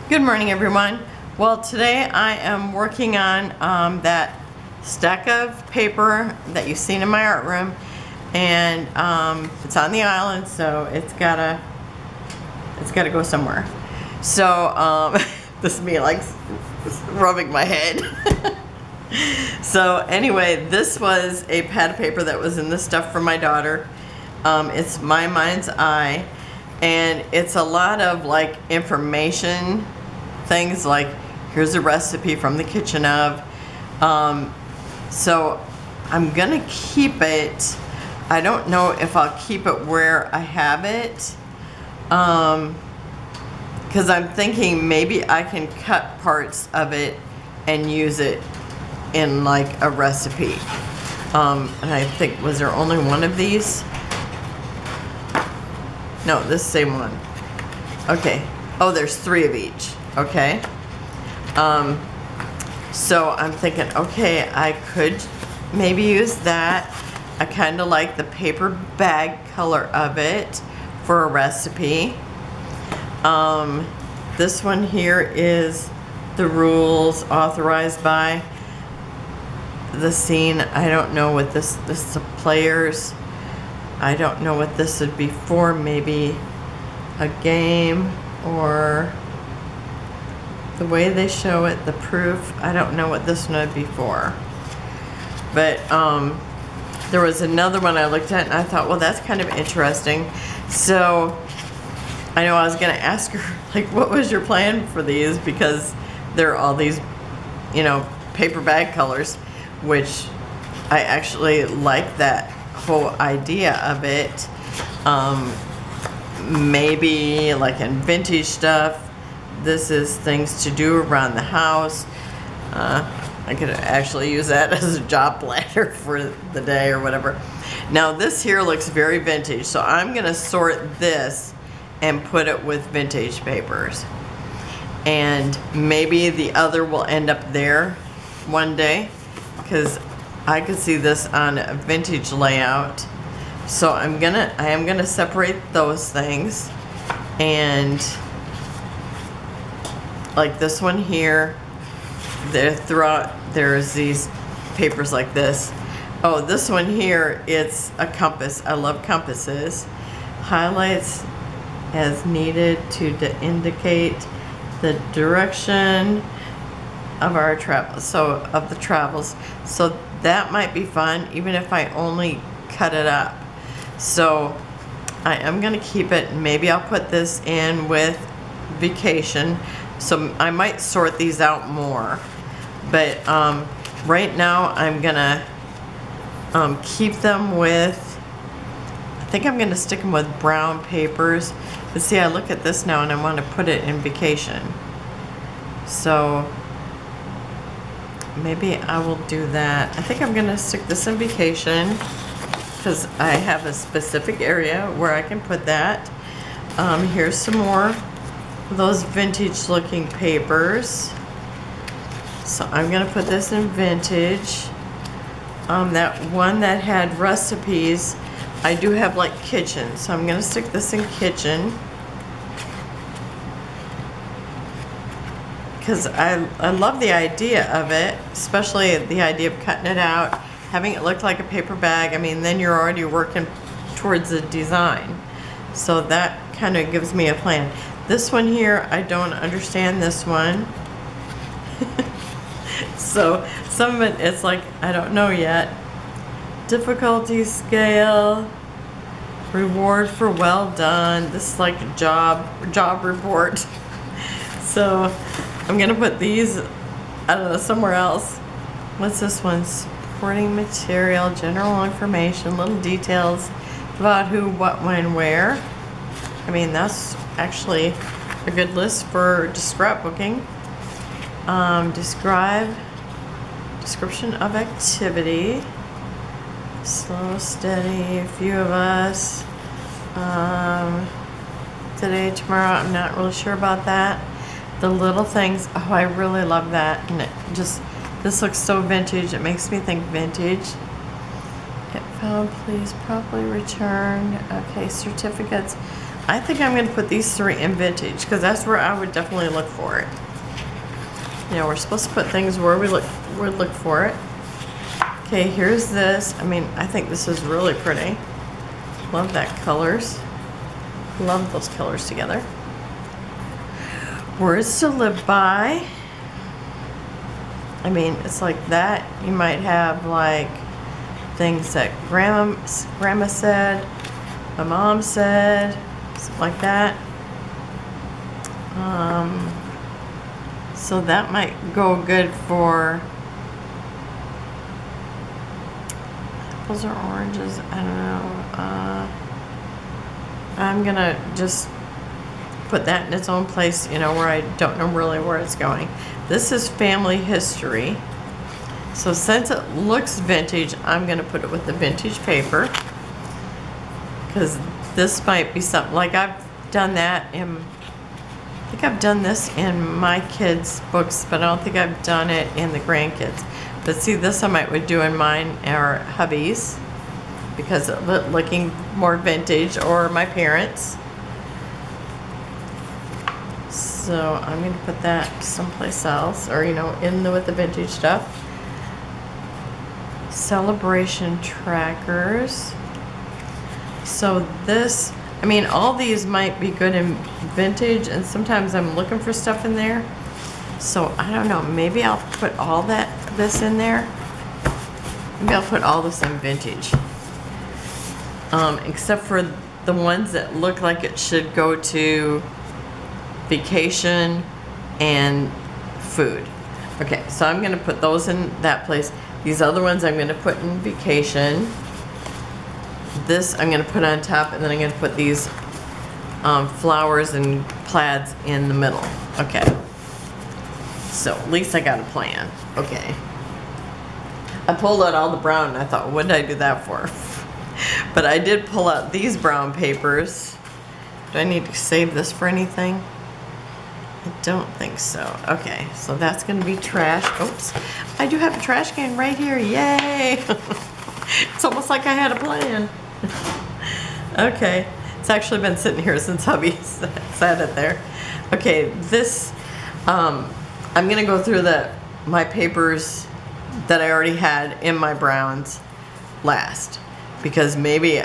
Good morning, everyone. Well, today I am working on that stack of paper that you've seen in my art room, and it's on the island, so it's gotta go somewhere. So this is me like rubbing my head. So anyway, this was a pad of paper that was in the stuff for my daughter. It's My Mind's Eye, and it's a lot of like information things, like here's a recipe from the kitchen of. So I'm gonna keep it. I don't know if I'll keep it where I have it, because I'm thinking maybe I can cut parts of it and use it in like a recipe. And I think, was there only one of these? No, this same one. Okay. Oh, there's 3 of each. Okay. So I'm thinking, okay, I could maybe use that. I kind of like the paper bag color of it for a recipe. This one here is the rules authorized by the scene. I don't know what this is the players. I don't know what this would be for. Maybe a game, or the way they show it, the proof. I don't know what this one would be for. But there was another one I looked at and I thought, well, that's kind of interesting. So I know I was gonna ask her, like, what was your plan for these? Because there are all these, you know, paper bag colors, which I actually like that whole idea of it. Maybe like in vintage stuff. This is things to do around the house. I could actually use that as a job planner for the day or whatever. Now this here looks very vintage, so I'm gonna sort this and put it with vintage papers. And maybe the other will end up there one day, because I could see this on a vintage layout. So I am gonna separate those things, and like this one here, there's these papers like this. Oh, this one here, it's a compass. I love compasses. Highlights as needed to indicate the direction of our travel. So of the travels. So that might be fun, even if I only cut it up. So I am gonna keep it. Maybe I'll put this in with vacation. So I might sort these out more. But right now I'm gonna keep them with, I think I'm gonna stick them with brown papers. But see, I look at this now and I want to put it in vacation. So maybe I will do that. I think I'm gonna stick this in vacation, because I have a specific area where I can put that. Here's some more of those vintage looking papers. So I'm gonna put this in vintage. That one that had recipes, I do have like kitchen, so I'm gonna stick this in kitchen. Because I love the idea of it, especially the idea of cutting it out, having it look like a paper bag. I mean, then you're already working towards the design. So that kind of gives me a plan. This one here, I don't understand this one. So some of it, it's like, I don't know yet. Difficulty scale, reward for well done. This is like a job report. So I'm gonna put these, I don't know, somewhere else. What's this one? Supporting material, general information, little details about who, what, when, where. I mean, that's actually a good list for scrapbooking. Description of activity. Slow, steady, a few of us. Today, tomorrow, I'm not really sure about that. The little things, oh, I really love that. And it just, this looks so vintage, it makes me think vintage. Hit found, please properly return. Okay, certificates. I think I'm going to put these 3 in vintage because that's where I would definitely look for it. You know, we're supposed to put things where we look for it. Okay, here's this. I mean, I think this is really pretty. Love that colors. Love those colors together. Words to live by. I mean, it's like that. You might have like things that grandma said, my mom said, something like that. So that might go good for apples or oranges. I don't know. I'm gonna just put that in its own place, you know, where I don't know really where it's going. This is family history. So since it looks vintage, I'm gonna put it with the vintage paper, because this might be something, like I've done that in, I think I've done this in my kids' books, but I don't think I've done it in the grandkids. But see, this I might would do in mine or hubby's, because it looking more vintage, or my parents. So I'm going to put that someplace else, or, you know, with the vintage stuff. Celebration trackers. So this, I mean, all these might be good in vintage, and sometimes I'm looking for stuff in there. So I don't know, maybe I'll put all this in there. Maybe I'll put all this in vintage. Except for the ones that look like it should go to vacation and food. Okay, so I'm gonna put those in that place. These other ones I'm gonna put in vacation. This I'm gonna put on top, and then I'm gonna put these flowers and plaids in the middle. Okay. So at least I got a plan. Okay. I pulled out all the brown and I thought, what did I do that for? But I did pull out these brown papers. Do I need to save this for anything? I don't think so. Okay, so that's gonna be trash. Oops, I do have a trash can right here, yay! It's almost like I had a plan. Okay, it's actually been sitting here since hubby sat it there. Okay, this, I'm gonna go through my papers that I already had in my browns last, because maybe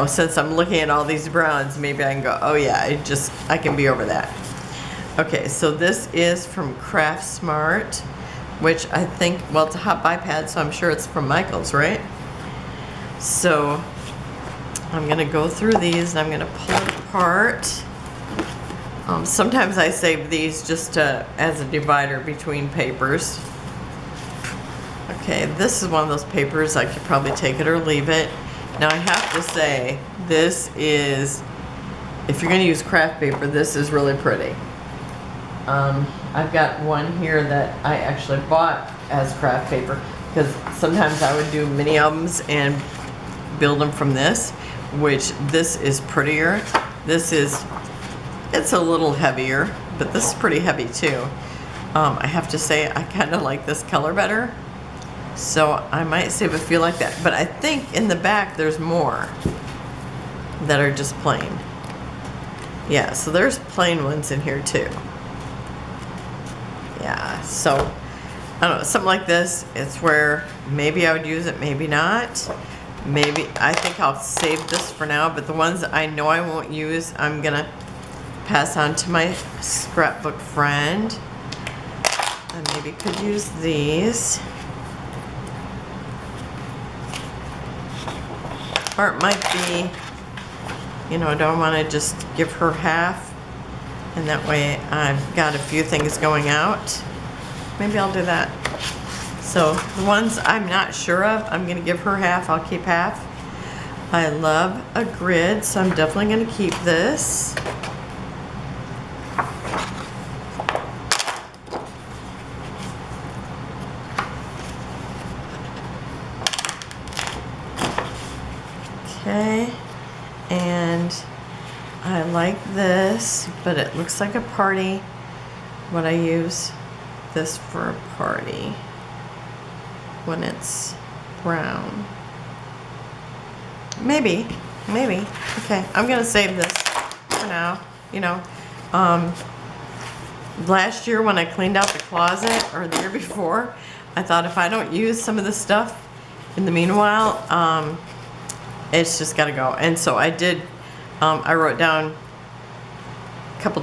since I'm looking at all these browns, maybe I can go, oh yeah, I can be over that. Okay, so this is from Craft Smart, which I think, well, it's a hot buy pad, so I'm sure it's from Michael's, right? So I'm gonna go through these and I'm gonna pull it apart. Sometimes I save these just as a divider between papers. Okay, this is one of those papers, I could probably take it or leave it. Now I have to say, this is, if you're gonna use craft paper, this is really pretty. I've got one here that I actually bought as craft paper, because sometimes I would do mini albums and build them from this, which this is prettier. It's a little heavier, but this is pretty heavy too. I have to say, I kind of like this color better, so I might save a few like that. But I think in the back there's more that are just plain. Yeah, so there's plain ones in here too. Yeah, so I don't know, something like this, it's where maybe I would use it, maybe not. Maybe, I think I'll save this for now, but the ones that I know I won't use, I'm gonna pass on to my scrapbook friend. I maybe could use these. Or it might be, do I want to just give her half? And that way I've got a few things going out. Maybe I'll do that. So the ones I'm not sure of, I'm going to give her half. I'll keep half. I love a grid, so I'm definitely going to keep this. Okay, and I like this, but it looks like a party. Would I use this for a party when it's brown? Maybe. Okay, I'm gonna save this. now, you know. Last year when I cleaned out the closet, or the year before, I thought if I don't use some of this stuff in the meanwhile, it's just got to go. And so I did, I wrote down a couple